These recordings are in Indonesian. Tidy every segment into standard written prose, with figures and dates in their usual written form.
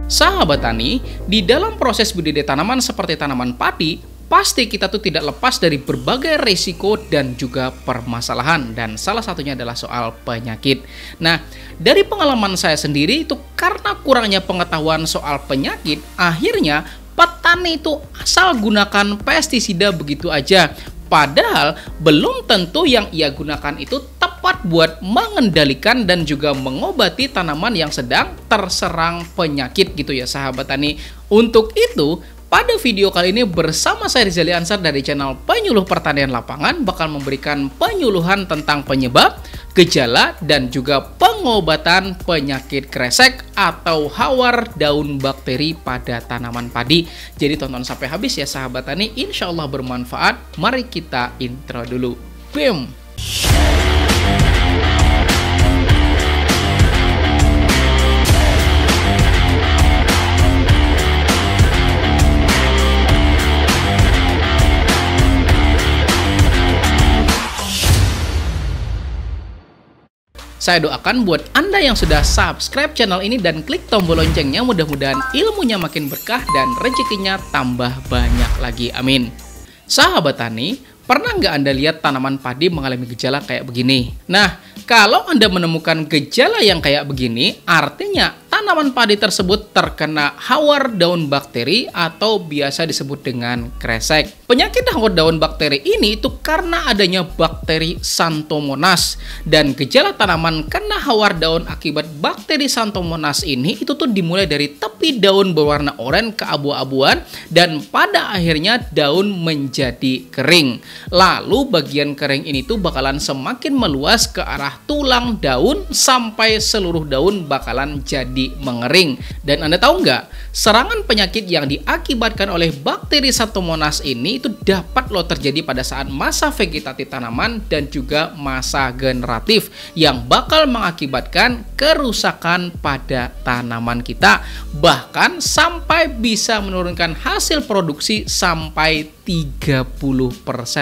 Sahabat tani, di dalam proses budidaya tanaman seperti tanaman padi, pasti kita tuh tidak lepas dari berbagai risiko dan juga permasalahan, dan salah satunya adalah soal penyakit. Nah, dari pengalaman saya sendiri itu karena kurangnya pengetahuan soal penyakit, akhirnya petani itu asal gunakan pestisida begitu aja. Padahal belum tentu yang ia gunakan itu tepat buat mengendalikan dan juga mengobati tanaman yang sedang terserang penyakit gitu ya sahabat tani. Untuk itu, pada video kali ini bersama saya Rizali Ansar dari channel Penyuluh Pertanian Lapangan bakal memberikan penyuluhan tentang penyebab, gejala, dan juga pengobatan penyakit kresek atau hawar daun bakteri pada tanaman padi. Jadi tonton sampai habis ya sahabat tani, insya Allah bermanfaat. Mari kita intro dulu. Bim! Saya doakan buat Anda yang sudah subscribe channel ini dan klik tombol loncengnya, mudah-mudahan ilmunya makin berkah dan rezekinya tambah banyak lagi. Amin. Sahabat tani, pernah nggak Anda lihat tanaman padi mengalami gejala kayak begini? Nah, kalau Anda menemukan gejala yang kayak begini, artinya tanaman padi tersebut terkena hawar daun bakteri atau biasa disebut dengan kresek. Penyakit hawar daun bakteri ini itu karena adanya bakteri Xanthomonas, dan gejala tanaman kena hawar daun akibat bakteri Xanthomonas ini itu tuh dimulai dari tepi daun berwarna oranye keabu-abuan dan pada akhirnya daun menjadi kering. Lalu bagian kering ini tuh bakalan semakin meluas ke arah tulang daun sampai seluruh daun bakalan jadi mengering. Dan Anda tahu nggak, serangan penyakit yang diakibatkan oleh bakteri Xanthomonas ini itu dapat loh terjadi pada saat masa vegetatif tanaman dan juga masa generatif yang bakal mengakibatkan kerusakan pada tanaman kita, bahkan sampai bisa menurunkan hasil produksi sampai 30%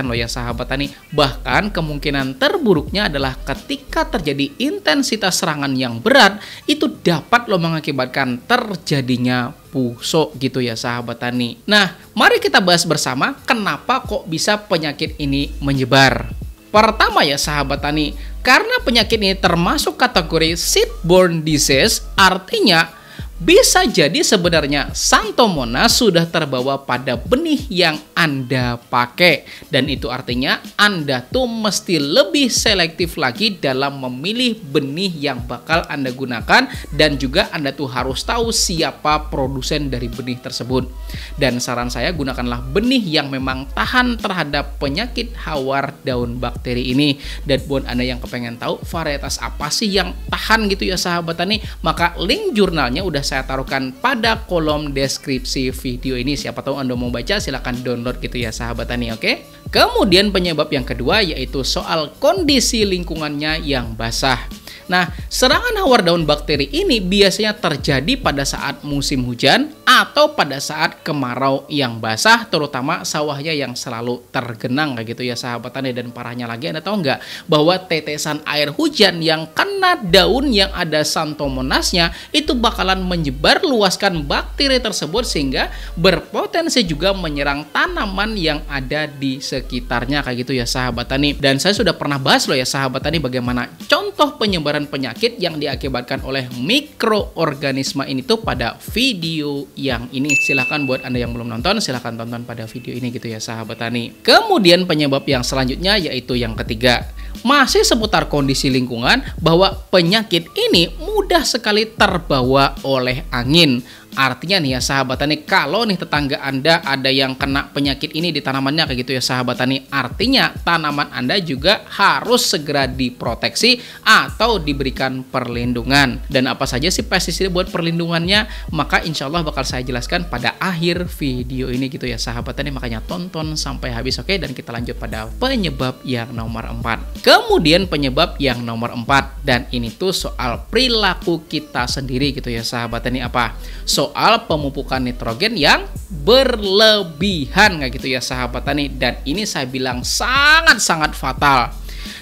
loh ya sahabat tani. Bahkan kemungkinan terburuknya adalah ketika terjadi intensitas serangan yang berat, itu dapat loh mengakibatkan terjadinya busuk gitu ya sahabat tani. Nah, mari kita bahas bersama kenapa kok bisa penyakit ini menyebar. Pertama ya sahabat tani, karena penyakit ini termasuk kategori seed-borne disease, artinya bisa jadi sebenarnya Xanthomonas sudah terbawa pada benih yang Anda pakai, dan itu artinya Anda tuh mesti lebih selektif lagi dalam memilih benih yang bakal Anda gunakan, dan juga Anda tuh harus tahu siapa produsen dari benih tersebut. Dan saran saya, gunakanlah benih yang memang tahan terhadap penyakit hawar daun bakteri ini. Dan buat Anda yang kepengen tahu varietas apa sih yang tahan gitu ya sahabat tani, maka link jurnalnya udah saya taruhkan pada kolom deskripsi video ini. Siapa tahu Anda mau baca, silahkan download gitu ya sahabat tani, oke? Kemudian penyebab yang kedua yaitu soal kondisi lingkungannya yang basah. Nah, serangan hawar daun bakteri ini biasanya terjadi pada saat musim hujan atau pada saat kemarau yang basah, terutama sawahnya yang selalu tergenang kayak gitu ya sahabat tani. Dan parahnya lagi, Anda tahu nggak bahwa tetesan air hujan yang kena daun yang ada Xanthomonasnya itu bakalan menyebar luaskan bakteri tersebut sehingga berpotensi juga menyerang tanaman yang ada di sekitarnya kayak gitu ya sahabat tani. Dan saya sudah pernah bahas loh ya sahabat tani bagaimana contoh penyebaran penyakit yang diakibatkan oleh mikroorganisme ini tuh pada video yang ini. Silahkan buat Anda yang belum nonton, silahkan tonton pada video ini gitu ya sahabat tani. Kemudian penyebab yang selanjutnya yaitu yang ketiga, masih seputar kondisi lingkungan, bahwa penyakit ini mudah sekali terbawa oleh angin. Artinya nih ya sahabat tani, kalau nih tetangga Anda ada yang kena penyakit ini di tanamannya kayak gitu ya sahabat tani, artinya tanaman Anda juga harus segera diproteksi atau diberikan perlindungan. Dan apa saja sih pestisida buat perlindungannya, maka insya Allah bakal saya jelaskan pada akhir video ini gitu ya sahabat tani, makanya tonton sampai habis, oke? Dan kita lanjut pada penyebab yang nomor 4. Kemudian penyebab yang nomor 4, dan ini tuh soal perilaku kita sendiri gitu ya sahabat tani. Apa? Soal pemupukan nitrogen yang berlebihan kayak gitu ya sahabat tani. Dan ini saya bilang sangat-sangat fatal.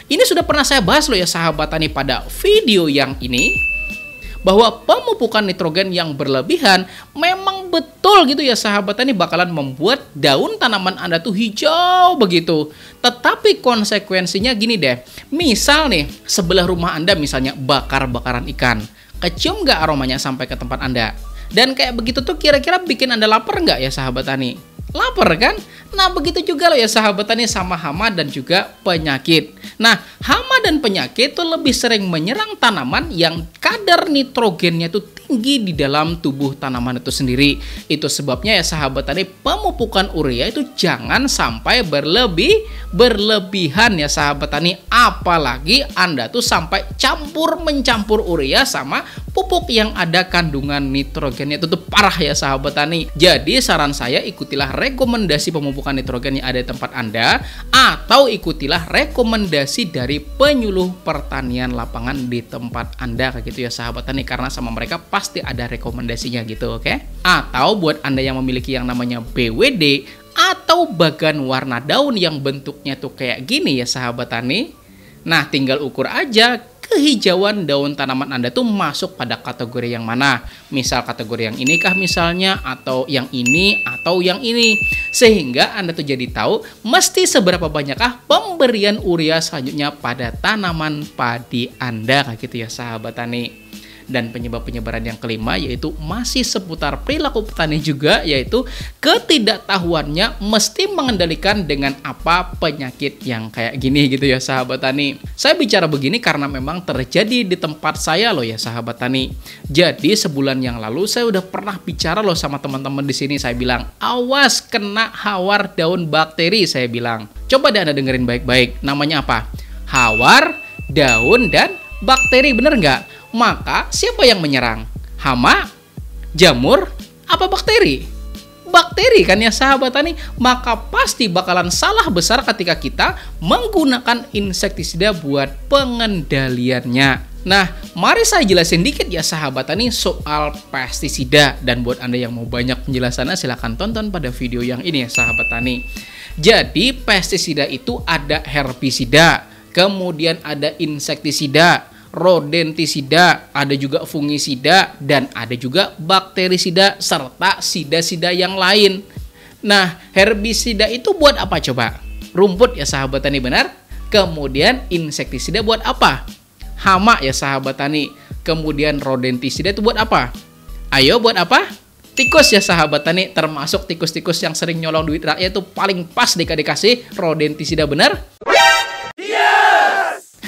Ini sudah pernah saya bahas loh ya sahabat tani pada video yang ini, bahwa pemupukan nitrogen yang berlebihan memang betul gitu ya sahabat tani bakalan membuat daun tanaman Anda tuh hijau begitu. Tetapi konsekuensinya gini deh, misal nih sebelah rumah Anda misalnya bakar-bakaran ikan, kecium nggak aromanya sampai ke tempat Anda? Dan kayak begitu tuh kira-kira bikin Anda lapar nggak ya sahabat tani? Lapar kan? Nah begitu juga loh ya sahabat tani sama hama dan juga penyakit. Nah hama dan penyakit itu lebih sering menyerang tanaman yang kadar nitrogennya itu tinggi di dalam tubuh tanaman itu sendiri. Itu sebabnya ya sahabat tani pemupukan urea itu jangan sampai berlebihan ya sahabat tani. Apalagi Anda tuh sampai mencampur urea sama pupuk yang ada kandungan nitrogennya itu tuh parah ya sahabat tani. Jadi saran saya ikutilah rekomendasi pemupukan nitrogen yang ada di tempat Anda atau ikutilah rekomendasi dari penyuluh pertanian lapangan di tempat Anda kayak gitu ya sahabat tani, karena sama mereka pasti ada rekomendasinya gitu, oke? Atau buat Anda yang memiliki yang namanya BWD atau bagan warna daun yang bentuknya tuh kayak gini ya sahabat tani. Nah, tinggal ukur aja kehijauan daun tanaman Anda tuh masuk pada kategori yang mana. Misal kategori yang ini kah misalnya, atau yang ini, atau yang ini. Sehingga Anda tuh jadi tahu mesti seberapa banyakkah pemberian urea selanjutnya pada tanaman padi Anda kayak gitu ya sahabat tani. Dan penyebab penyebaran yang kelima yaitu masih seputar perilaku petani juga, yaitu ketidaktahuannya mesti mengendalikan dengan apa penyakit yang kayak gini gitu ya sahabat tani. Saya bicara begini karena memang terjadi di tempat saya loh ya sahabat tani. Jadi sebulan yang lalu saya udah pernah bicara loh sama teman-teman di sini. Saya bilang awas kena hawar daun bakteri, saya bilang. Coba deh Anda dengerin baik-baik. Namanya apa? Hawar daun dan bakteri, bener nggak? Maka siapa yang menyerang? Hama, jamur, apa bakteri? Bakteri kan ya sahabat tani. Maka pasti bakalan salah besar ketika kita menggunakan insektisida buat pengendaliannya. Nah, mari saya jelasin dikit ya sahabat tani soal pestisida. Dan buat Anda yang mau banyak penjelasannya silahkan tonton pada video yang ini ya sahabat tani. Jadi pestisida itu ada herbisida, kemudian ada insektisida, rodentisida, ada juga fungisida, dan ada juga bakterisida, serta sida-sida yang lain. Nah, herbisida itu buat apa coba? Rumput ya sahabat tani, benar? Kemudian insektisida buat apa? Hama ya sahabat tani. Kemudian rodentisida itu buat apa? Ayo buat apa? Tikus ya sahabat tani, termasuk tikus-tikus yang sering nyolong duit rakyat itu paling pas dikasih rodentisida, benar? Yes!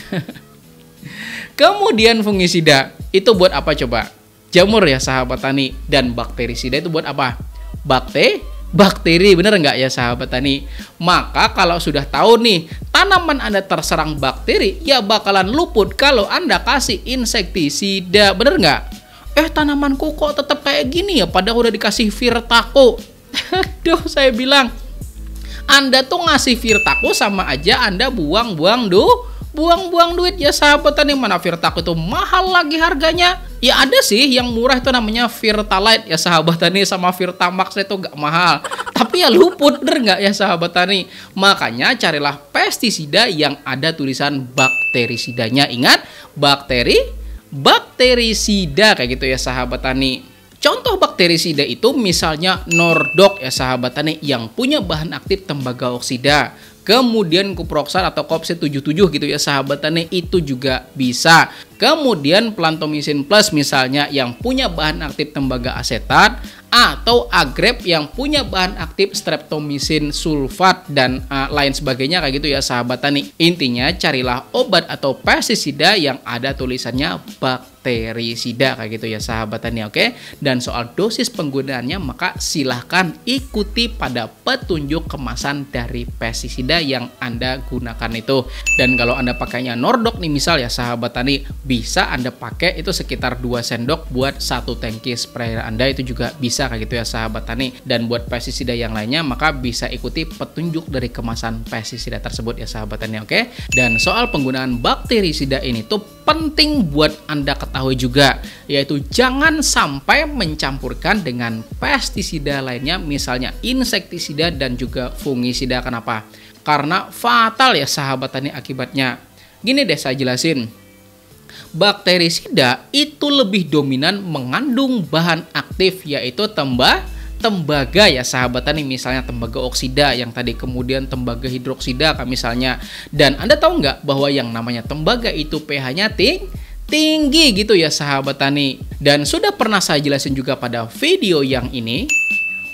Kemudian fungisida itu buat apa coba? Jamur ya sahabat tani. Dan bakterisida itu buat apa? Bakteri, bener nggak ya sahabat tani? Maka kalau sudah tahu nih tanaman Anda terserang bakteri, ya bakalan luput kalau Anda kasih insektisida, bener nggak? Tanamanku kok tetap kayak gini ya, padahal udah dikasih Virtaco. Aduh, saya bilang Anda tuh ngasih Virtaco sama aja Anda buang-buang duit ya sahabat tani. Mana Virtaco itu mahal lagi harganya. Ya ada sih yang murah itu namanya Virtalite ya sahabat tani, sama Virtamax itu gak mahal. Tapi ya luput, bener nggak ya sahabat tani? Makanya carilah pestisida yang ada tulisan bakterisidanya. Ingat, bakterisida kayak gitu ya sahabat tani. Contoh bakterisida itu misalnya Nordok ya sahabat tani, yang punya bahan aktif tembaga oksida. Kemudian kuproxal atau Kopset 77 gitu ya sahabat tani, itu juga bisa. Kemudian Plantomycin Plus misalnya yang punya bahan aktif tembaga asetat, atau Agrep yang punya bahan aktif streptomycin sulfat dan lain sebagainya kayak gitu ya sahabat tani. Intinya carilah obat atau pestisida yang ada tulisannya bakterisida kayak gitu ya sahabat tani, oke? Dan soal dosis penggunaannya maka silahkan ikuti pada petunjuk kemasan dari pestisida yang Anda gunakan itu. Dan kalau Anda pakainya Nordok nih misal ya sahabat tani, bisa Anda pakai itu sekitar 2 sendok buat 1 tangki sprayer Anda, itu juga bisa kayak gitu ya sahabat tani. Dan buat pestisida yang lainnya maka bisa ikuti petunjuk dari kemasan pestisida tersebut ya sahabat tani, oke? Dan soal penggunaan bakterisida ini tuh penting buat Anda ketahui juga, yaitu jangan sampai mencampurkan dengan pestisida lainnya, misalnya insektisida dan juga fungisida. Kenapa? Karena fatal ya sahabat tani akibatnya. Gini deh saya jelasin. bakterisida itu lebih dominan mengandung bahan aktif yaitu tembaga ya sahabat tani, misalnya tembaga oksida yang tadi, kemudian tembaga hidroksida misalnya. Dan Anda tahu nggak bahwa yang namanya tembaga itu pH-nya tinggi gitu ya sahabat tani. Dan sudah pernah saya jelasin juga pada video yang ini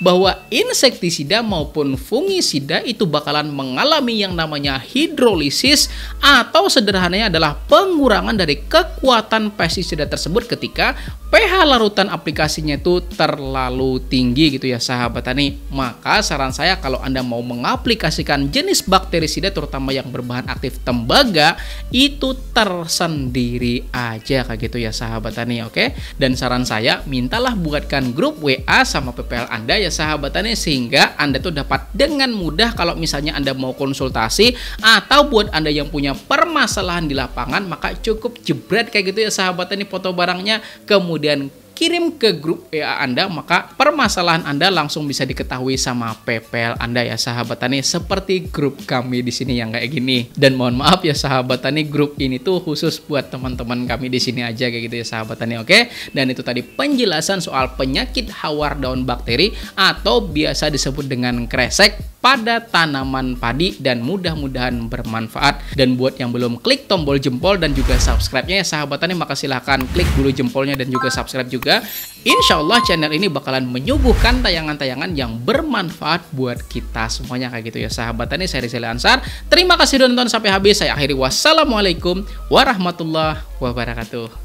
bahwa insektisida maupun fungisida itu bakalan mengalami yang namanya hidrolisis, atau sederhananya adalah pengurangan dari kekuatan pestisida tersebut ketika pH larutan aplikasinya itu terlalu tinggi gitu ya sahabat tani. Maka saran saya kalau Anda mau mengaplikasikan jenis bakterisida terutama yang berbahan aktif tembaga itu tersendiri aja kayak gitu ya sahabat tani, oke? Dan saran saya mintalah buatkan grup WA sama PPL Anda ya sahabat tani, sehingga Anda tuh dapat dengan mudah kalau misalnya Anda mau konsultasi atau buat Anda yang punya permasalahan di lapangan, maka cukup jebret kayak gitu ya sahabat tani foto barangnya, kemudian kirim ke grup WA Anda, maka permasalahan Anda langsung bisa diketahui sama PPL Anda ya sahabat tani, seperti grup kami di sini yang kayak gini. Dan mohon maaf ya sahabat tani, grup ini tuh khusus buat teman-teman kami di sini aja kayak gitu ya sahabat tani, oke? Dan itu tadi penjelasan soal penyakit hawar daun bakteri atau biasa disebut dengan kresek pada tanaman padi, dan mudah-mudahan bermanfaat. Dan buat yang belum klik tombol jempol dan juga subscribe-nya ya sahabat tani, maka silahkan klik dulu jempolnya dan juga subscribe juga. Insya Allah channel ini bakalan menyuguhkan tayangan-tayangan yang bermanfaat buat kita semuanya kayak gitu ya sahabat tani. Saya Rizal Ansar, terima kasih sudah nonton sampai habis. Saya akhiri, wassalamualaikum warahmatullahi wabarakatuh.